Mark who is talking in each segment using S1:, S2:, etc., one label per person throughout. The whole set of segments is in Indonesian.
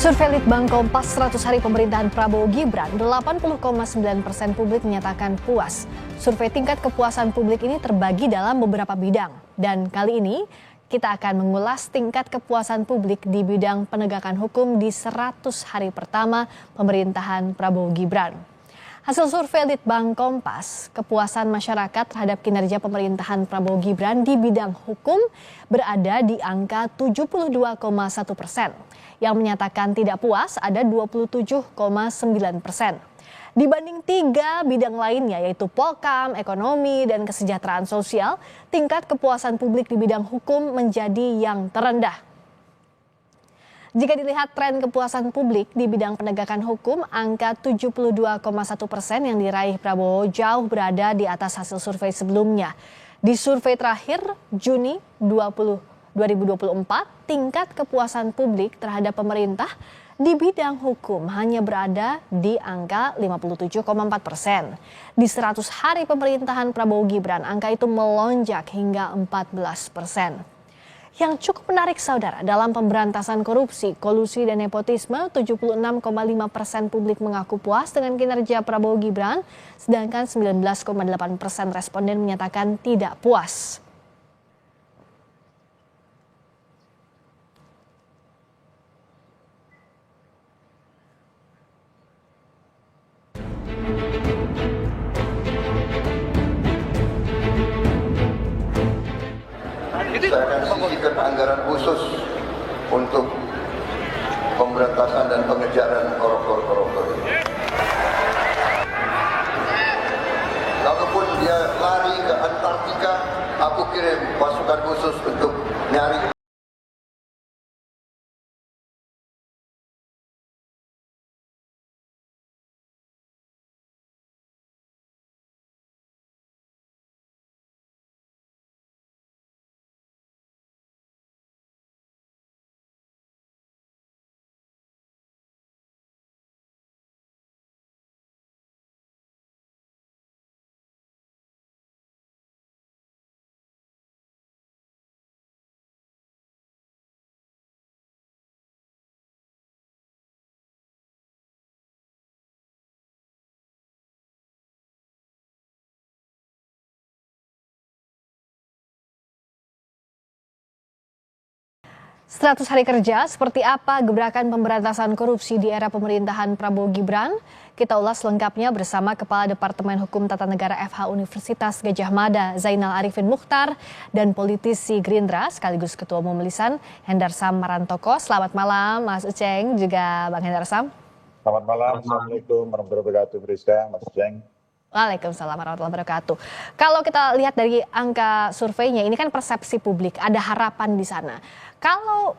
S1: Survei Litbang Kompas 100 hari pemerintahan Prabowo Gibran, 80,9% publik menyatakan puas. Survei tingkat kepuasan publik ini terbagi dalam beberapa bidang. Dan kali ini kita akan mengulas tingkat kepuasan publik di bidang penegakan hukum di 100 hari pertama pemerintahan Prabowo Gibran. Hasil survei Litbang Kompas, kepuasan masyarakat terhadap kinerja pemerintahan Prabowo Gibran di bidang hukum berada di angka 72,1%. Yang menyatakan tidak puas ada 27,9%. Dibanding 3 bidang lainnya yaitu Polkam, ekonomi, dan kesejahteraan sosial, tingkat kepuasan publik di bidang hukum menjadi yang terendah. Jika dilihat tren kepuasan publik di bidang penegakan hukum, angka 72,1% yang diraih Prabowo jauh berada di atas hasil survei sebelumnya. Di survei terakhir Juni 2024, tingkat kepuasan publik terhadap pemerintah di bidang hukum hanya berada di angka 57,4%. Di 100 hari pemerintahan Prabowo Gibran, angka itu melonjak hingga 14%. Yang cukup menarik saudara, dalam pemberantasan korupsi, kolusi dan nepotisme, 76,5% publik mengaku puas dengan kinerja Prabowo Gibran, sedangkan 19,8% responden menyatakan tidak puas.
S2: Saya akan sisihkan anggaran khusus untuk pemberantasan dan pengejaran koruptor ini. Kalaupun dia lari ke Antartika, aku kirim pasukan khusus untuk nyari.
S1: Seratus hari kerja, seperti apa gebrakan pemberantasan korupsi di era pemerintahan Prabowo Gibran? Kita ulas lengkapnya bersama Kepala Departemen Hukum Tata Negara FH Universitas Gadjah Mada, Zainal Arifin Mukhtar, dan politisi Gerindra sekaligus Ketua Umum Lisan, Hendarsam Marantoko. Selamat malam Mas Uceng, juga Bang Hendarsam.
S3: Selamat malam, Assalamualaikum warahmatullahi wabarakatuh, Rizka, Mas Uceng.
S1: Waalaikumsalam warahmatullahi wabarakatuh. Kalau kita lihat dari angka surveinya, ini kan persepsi publik, ada harapan di sana. Kalau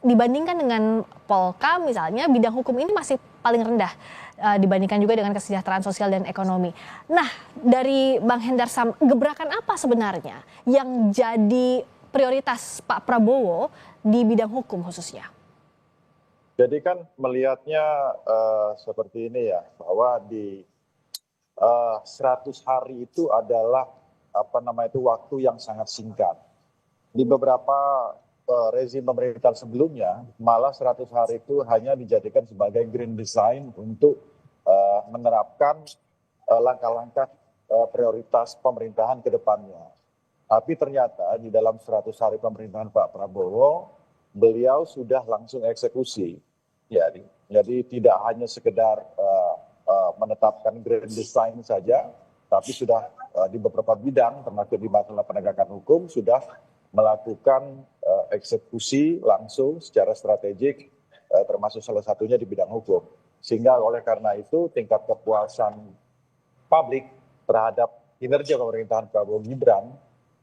S1: dibandingkan dengan Polkam misalnya, bidang hukum ini masih paling rendah dibandingkan juga dengan kesejahteraan sosial dan ekonomi. Nah, dari Bang Hendarsam, gebrakan apa sebenarnya yang jadi prioritas Pak Prabowo di bidang hukum khususnya?
S3: Jadi kan melihatnya seperti ini ya, bahwa di 100 hari itu adalah waktu yang sangat singkat. Di beberapa rezim pemerintahan sebelumnya, malah 100 hari itu hanya dijadikan sebagai green design untuk menerapkan langkah-langkah prioritas pemerintahan ke depannya. Tapi ternyata di dalam 100 hari pemerintahan Pak Prabowo, beliau sudah langsung eksekusi. Jadi tidak hanya sekedar menetapkan grand design saja, tapi sudah di beberapa bidang, termasuk di masalah penegakan hukum, sudah melakukan eksekusi langsung secara strategik, termasuk salah satunya di bidang hukum. Sehingga oleh karena itu tingkat kepuasan publik terhadap kinerja pemerintahan Prabowo Gibran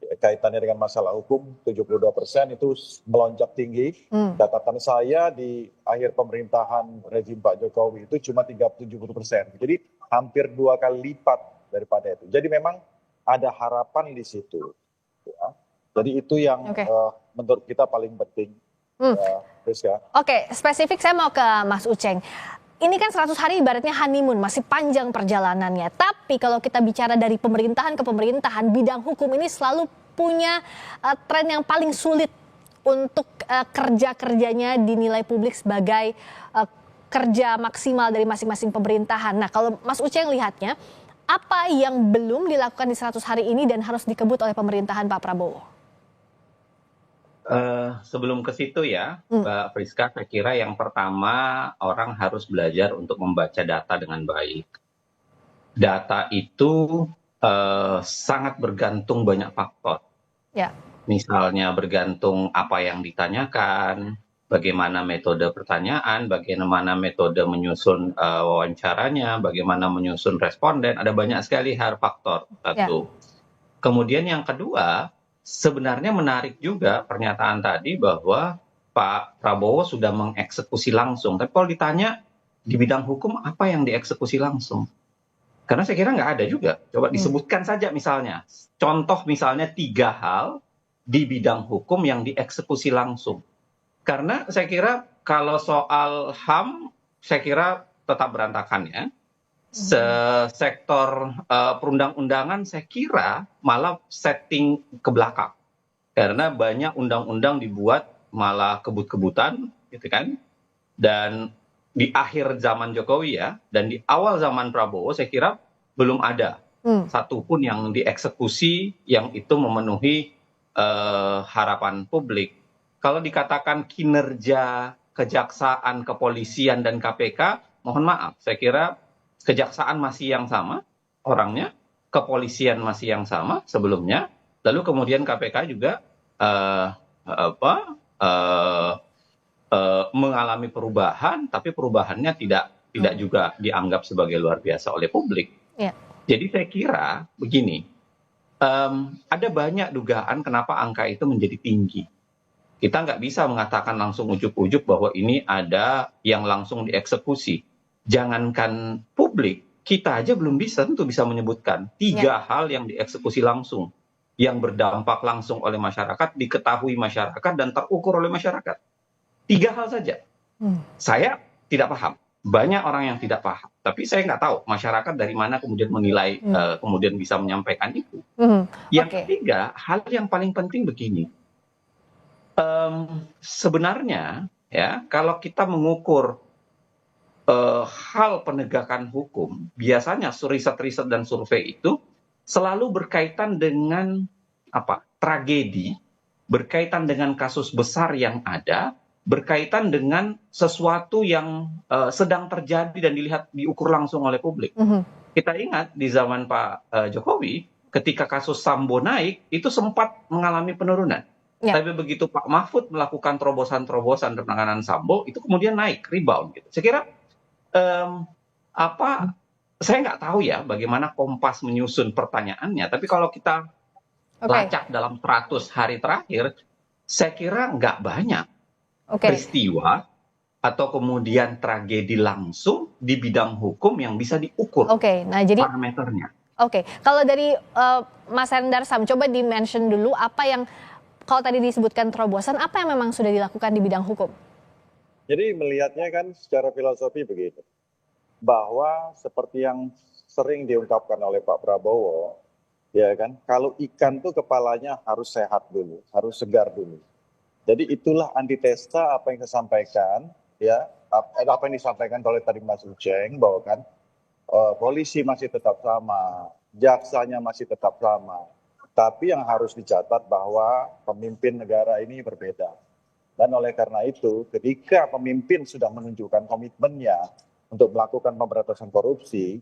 S3: kaitannya dengan masalah hukum 72% itu melonjak tinggi. Catatan saya di akhir pemerintahan rezim Pak Jokowi itu cuma 37%. Jadi hampir 2 kali lipat daripada itu. Jadi memang ada harapan di situ. Ya. Jadi itu yang menurut kita paling penting.
S1: Oke, spesifik saya mau ke Mas Uceng. Ini kan 100 hari ibaratnya honeymoon, masih panjang perjalanannya. Tapi kalau kita bicara dari pemerintahan ke pemerintahan, bidang hukum ini selalu punya tren yang paling sulit untuk kerja-kerjanya dinilai publik sebagai kerja maksimal dari masing-masing pemerintahan. Nah, kalau Mas Uceng lihatnya, apa yang belum dilakukan di 100 hari ini dan harus dikebut oleh pemerintahan Pak Prabowo?
S4: Sebelum ke situ ya, Mbak Friska, saya kira yang pertama orang harus belajar untuk membaca data dengan baik. Data itu sangat bergantung banyak faktor.
S1: Ya.
S4: Misalnya bergantung apa yang ditanyakan, bagaimana metode pertanyaan, bagaimana metode menyusun wawancaranya, bagaimana menyusun responden, ada banyak sekali faktor. Satu. Kemudian yang kedua, sebenarnya menarik juga pernyataan tadi bahwa Pak Prabowo sudah mengeksekusi langsung. Tapi kalau ditanya di bidang hukum apa yang dieksekusi langsung? Karena saya kira nggak ada juga. Coba disebutkan saja misalnya. Contoh misalnya 3 hal di bidang hukum yang dieksekusi langsung. Karena saya kira kalau soal HAM, saya kira tetap berantakan ya. Sektor perundang-undangan saya kira malah setting ke belakang. Karena banyak undang-undang dibuat malah kebut-kebutan gitu kan. Dan di akhir zaman Jokowi ya, dan di awal zaman Prabowo saya kira belum ada satupun yang dieksekusi yang itu memenuhi harapan publik. Kalau dikatakan kinerja kejaksaan, kepolisian, dan KPK, mohon maaf, saya kira kejaksaan masih yang sama orangnya, kepolisian masih yang sama sebelumnya, lalu kemudian KPK juga mengalami perubahan, tapi perubahannya tidak juga dianggap sebagai luar biasa oleh publik.
S1: Ya.
S4: Jadi saya kira begini, ada banyak dugaan kenapa angka itu menjadi tinggi. Kita nggak bisa mengatakan langsung ujuk-ujuk bahwa ini ada yang langsung dieksekusi. Jangankan publik, kita aja belum tentu bisa menyebutkan 3 hal yang dieksekusi langsung, yang berdampak langsung oleh masyarakat, diketahui masyarakat, dan terukur oleh masyarakat. 3 hal saja. Saya tidak paham. Banyak orang yang tidak paham. Tapi saya nggak tahu masyarakat dari mana kemudian menilai, kemudian bisa menyampaikan itu. Yang ketiga, hal yang paling penting begini. Sebenarnya ya, kalau kita mengukur hal penegakan hukum, biasanya riset-riset dan survei itu selalu berkaitan dengan tragedi, berkaitan dengan kasus besar yang ada, berkaitan dengan sesuatu yang sedang terjadi dan diukur langsung oleh publik. Kita ingat di zaman Pak Jokowi, ketika kasus Sambo naik, itu sempat mengalami penurunan. Tapi begitu Pak Mahfud melakukan terobosan-terobosan penanganan Sambo, itu kemudian naik, rebound. Gitu. Saya kira saya nggak tahu ya bagaimana Kompas menyusun pertanyaannya, tapi kalau kita lacak dalam 100 hari terakhir, saya kira nggak banyak peristiwa atau kemudian tragedi langsung di bidang hukum yang bisa diukur parameternya.
S1: Kalau dari Mas Hendar Sam, coba di-mention dulu apa yang, kalau tadi disebutkan terobosan, apa yang memang sudah dilakukan di bidang hukum?
S3: Jadi melihatnya kan secara filosofi begitu, bahwa seperti yang sering diungkapkan oleh Pak Prabowo, ya kan, kalau ikan tuh kepalanya harus sehat dulu, harus segar dulu. Jadi itulah antitesa apa yang saya sampaikan, ya, apa yang disampaikan oleh tadi Mas Uceng, bahwa kan polisi masih tetap sama, jaksanya masih tetap sama, tapi yang harus dicatat bahwa pemimpin negara ini berbeda. Dan oleh karena itu, ketika pemimpin sudah menunjukkan komitmennya untuk melakukan pemberantasan korupsi,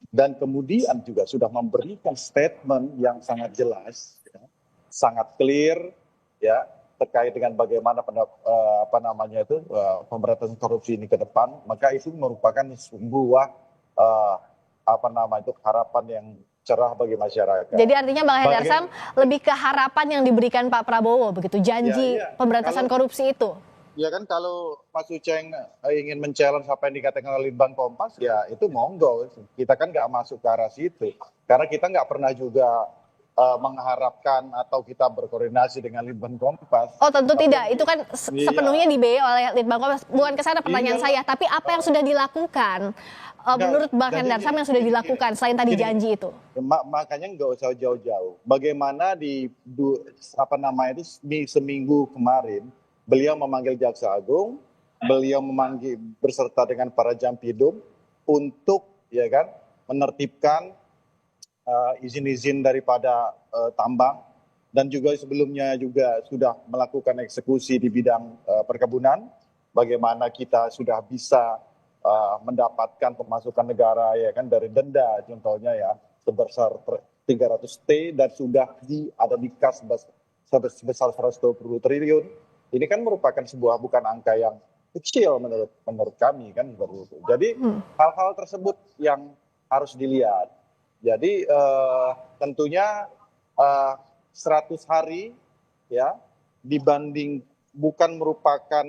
S3: dan kemudian juga sudah memberikan statement yang sangat jelas, ya, sangat clear, ya, terkait dengan bagaimana pemberantasan korupsi ini ke depan, maka itu merupakan sebuah harapan yang cerah bagi masyarakat.
S1: Jadi artinya Bang Hendar Sam lebih ke harapan yang diberikan Pak Prabowo begitu, janji pemberantasan korupsi itu.
S3: Ya kan, kalau Mas Uceng ingin men-challenge apa yang dikatakan oleh Litbang Kompas, ya itu monggo. Kita kan nggak masuk ke arah situ. Karena kita nggak pernah juga mengharapkan atau kita berkoordinasi dengan Litbang Kompas.
S1: Oh tentu tidak, itu kan
S3: Iya.
S1: sepenuhnya dibiayai oleh Litbang Kompas. Bukan ke sana pertanyaan
S3: Iya.
S1: saya, tapi apa yang sudah dilakukan menurut Bang
S3: dan
S1: Hendar
S3: ini-
S1: Sam yang sudah dilakukan selain tadi
S3: Gini.
S1: janji itu?
S3: Makanya nggak usah jauh-jauh. Bagaimana seminggu kemarin beliau memanggil Jaksa Agung, beliau berserta dengan para Jampidum untuk ya kan menertibkan izin-izin daripada tambang, dan juga sebelumnya juga sudah melakukan eksekusi di bidang perkebunan. Bagaimana kita sudah bisa mendapatkan pemasukan negara ya kan dari denda contohnya ya sebesar 300 T dan sudah ada di kas sebesar 120 triliun. Ini kan merupakan sebuah bukan angka yang kecil menurut kami kan seperti itu. Jadi hal-hal tersebut yang harus dilihat. Jadi tentunya 100 hari ya dibanding bukan merupakan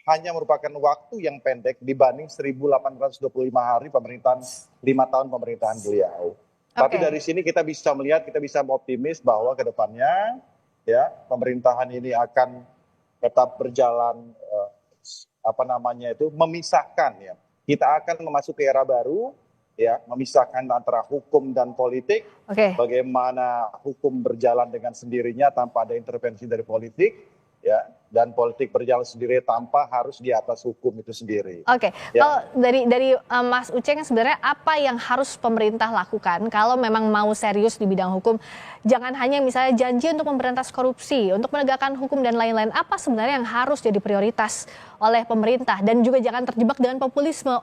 S3: hanya merupakan waktu yang pendek dibanding 1.825 hari pemerintahan 5 tahun pemerintahan beliau. Tapi dari sini kita bisa melihat, kita bisa optimis bahwa ke depannya ya pemerintahan ini akan tetap berjalan memisahkan ya. Kita akan memasuki era baru ya, memisahkan antara hukum dan politik. Bagaimana hukum berjalan dengan sendirinya tanpa ada intervensi dari politik ya, dan politik berjalan sendiri tanpa harus di atas hukum itu sendiri.
S1: Kalau dari Mas Uceng sebenarnya apa yang harus pemerintah lakukan kalau memang mau serius di bidang hukum? Jangan hanya misalnya janji untuk memberantas korupsi, untuk menegakkan hukum dan lain-lain. Apa sebenarnya yang harus jadi prioritas oleh pemerintah? Dan juga jangan terjebak dengan populisme.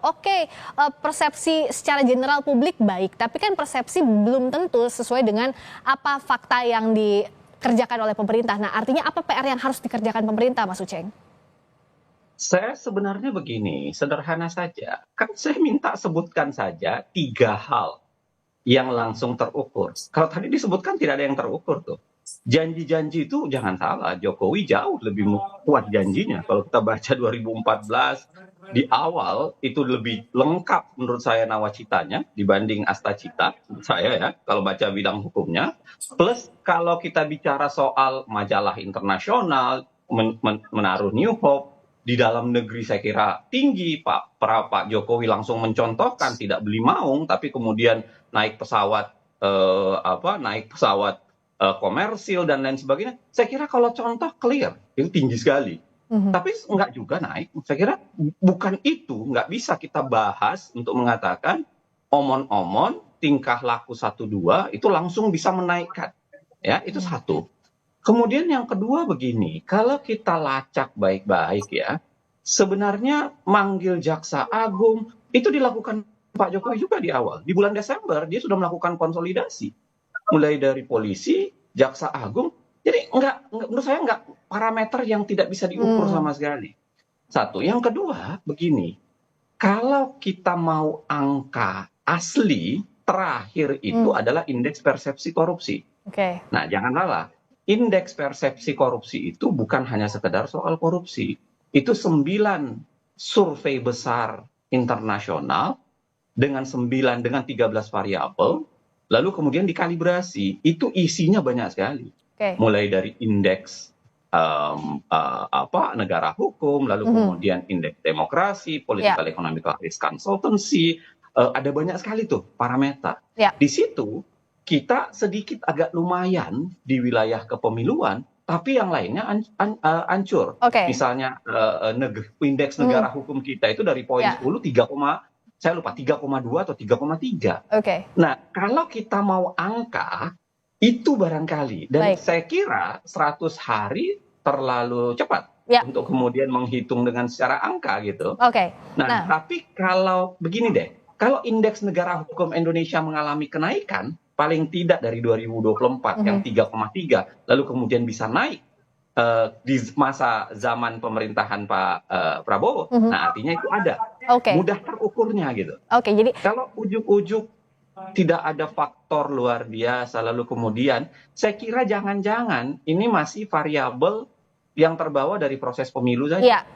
S1: Persepsi secara general publik baik, tapi kan persepsi belum tentu sesuai dengan apa fakta yang dikerjakan oleh pemerintah. Nah, artinya apa PR yang harus dikerjakan pemerintah, Mas Uceng?
S4: Saya sebenarnya begini, sederhana saja. Kan saya minta sebutkan saja 3 hal yang langsung terukur. Kalau tadi disebutkan tidak ada yang terukur tuh. Janji-janji itu jangan salah, Jokowi jauh lebih kuat janjinya. Kalau kita baca 2014 di awal itu lebih lengkap menurut saya nawacitanya dibanding Astacita, menurut saya ya, kalau baca bidang hukumnya. Plus kalau kita bicara soal majalah internasional, menaruh New Hope, di dalam negeri saya kira tinggi. Pak Jokowi langsung mencontohkan tidak beli maung, tapi kemudian naik pesawat komersil dan lain sebagainya. Saya kira kalau contoh clear itu tinggi sekali. Tapi enggak juga naik. Saya kira bukan itu, nggak bisa kita bahas untuk mengatakan omon-omon tingkah laku 1-2 itu langsung bisa menaikkan. Ya, itu satu. Kemudian yang kedua begini, kalau kita lacak baik-baik ya, sebenarnya manggil Jaksa Agung itu dilakukan Pak Jokowi juga di awal. Di bulan Desember dia sudah melakukan konsolidasi. Mulai dari polisi, Jaksa Agung. Jadi menurut saya enggak parameter yang tidak bisa diukur sama sekali. Satu. Yang kedua begini, kalau kita mau angka asli, terakhir itu adalah indeks persepsi korupsi. Nah, jangan salah. Indeks persepsi korupsi itu bukan hanya sekedar soal korupsi. Itu 9 survei besar internasional dengan 13 variabel, lalu kemudian dikalibrasi. Itu isinya banyak sekali. Mulai dari indeks negara hukum, lalu kemudian indeks demokrasi, political economic risk consultancy, ada banyak sekali tuh parameter. Di situ kita sedikit agak lumayan di wilayah kepemiluan, tapi yang lainnya hancur. Misalnya indeks negara hukum kita itu dari poin 10 3,2 atau 3,3. Nah, kalau kita mau angka itu barangkali, dan saya kira 100 hari terlalu cepat untuk kemudian menghitung dengan secara angka gitu. Nah, tapi kalau begini deh, kalau indeks negara hukum Indonesia mengalami kenaikan paling tidak dari 2024 yang 3,3, lalu kemudian bisa naik di masa zaman pemerintahan Pak Prabowo, nah artinya itu ada, mudah terukurnya gitu.
S1: Jadi
S4: kalau ujuk-ujuk tidak ada faktor luar biasa, lalu kemudian saya kira jangan-jangan ini masih variabel yang terbawa dari proses pemilu saja.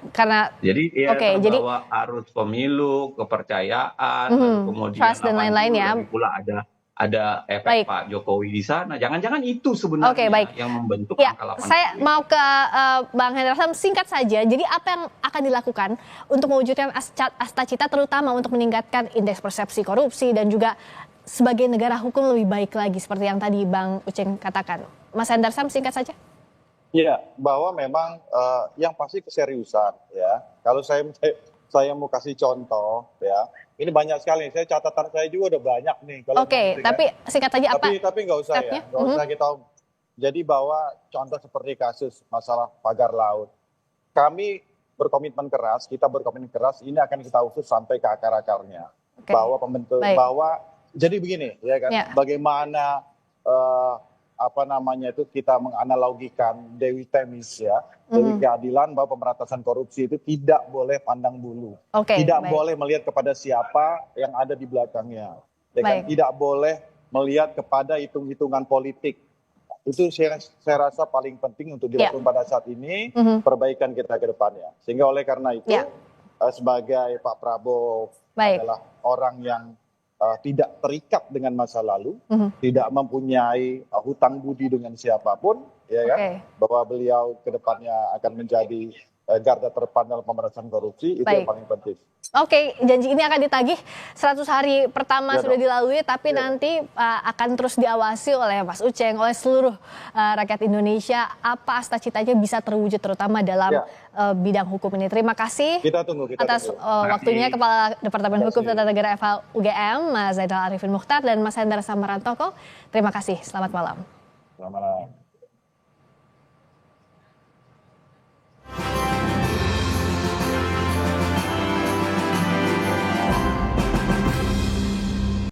S4: Jadi terbawa arus pemilu, kepercayaan, lalu kemudian
S1: trust dan lain-lain ya.
S4: Pula ada ada
S1: Baik.
S4: efek Pak Jokowi di sana. Jangan-jangan itu sebenarnya
S1: Oke, baik.
S4: yang membentuk
S1: Ya,
S4: angka 89.
S1: saya mau ke Bang Hendra Sam, singkat saja. Jadi apa yang akan dilakukan untuk mewujudkan Astacita, terutama untuk meningkatkan indeks persepsi korupsi dan juga sebagai negara hukum lebih baik lagi seperti yang tadi Bang Uceng katakan. Mas Hendra Sam, singkat saja.
S3: Iya, bahwa memang yang pasti keseriusan ya. Kalau saya mau kasih contoh ya, ini banyak sekali. Catatan saya juga udah banyak nih.
S1: Oke, tapi singkat saja apa?
S3: Tapi nggak usah
S1: stepnya?
S3: ya, nggak usah kita. Jadi bahwa contoh seperti kasus masalah pagar laut, kami berkomitmen keras, kita berkomitmen keras, ini akan kita usut sampai ke akar-akarnya.
S1: Oke.
S3: Bahwa pembentuk,
S1: Baik.
S3: bahwa jadi begini ya kan,
S1: Ya.
S3: bagaimana kita menganalogikan Dewi Temis ya, Dewi Keadilan, bahwa pemberantasan korupsi itu tidak boleh pandang bulu,
S1: Oke,
S3: tidak
S1: baik.
S3: boleh melihat kepada siapa yang ada di belakangnya, ya kan?
S1: Baik.
S3: Tidak boleh melihat kepada hitung-hitungan politik. Itu saya rasa paling penting untuk dilakukan pada saat ini, perbaikan kita ke depannya. Sehingga oleh karena itu,
S1: Ya.
S3: sebagai Pak Prabowo
S1: Baik.
S3: adalah orang yang tidak terikat dengan masa lalu, tidak mempunyai hutang budi dengan siapapun, ya kan?
S1: Oke.
S3: Bahwa beliau ke depannya akan menjadi garda terdepan dalam pemberantasan korupsi, itu
S1: Baik.
S3: yang paling penting.
S1: Oke, janji ini akan ditagih 100 hari pertama
S3: Ya
S1: sudah
S3: dong.
S1: dilalui, tapi
S3: Ya.
S1: nanti akan terus diawasi oleh Mas Uceng, oleh seluruh rakyat Indonesia, apa Astacitanya bisa terwujud terutama dalam
S3: Ya.
S1: Bidang hukum ini. Terima kasih
S3: Kita tunggu.
S1: atas
S4: Terima
S1: waktunya
S4: kasih.
S1: Kepala Departemen
S3: Terima
S1: Hukum
S3: kasih.
S1: Tata Negara FH UGM, Mas Zainal Arifin Mukhtar dan Mas Hendra Samarantogo. Terima kasih, selamat malam.
S3: Selamat malam.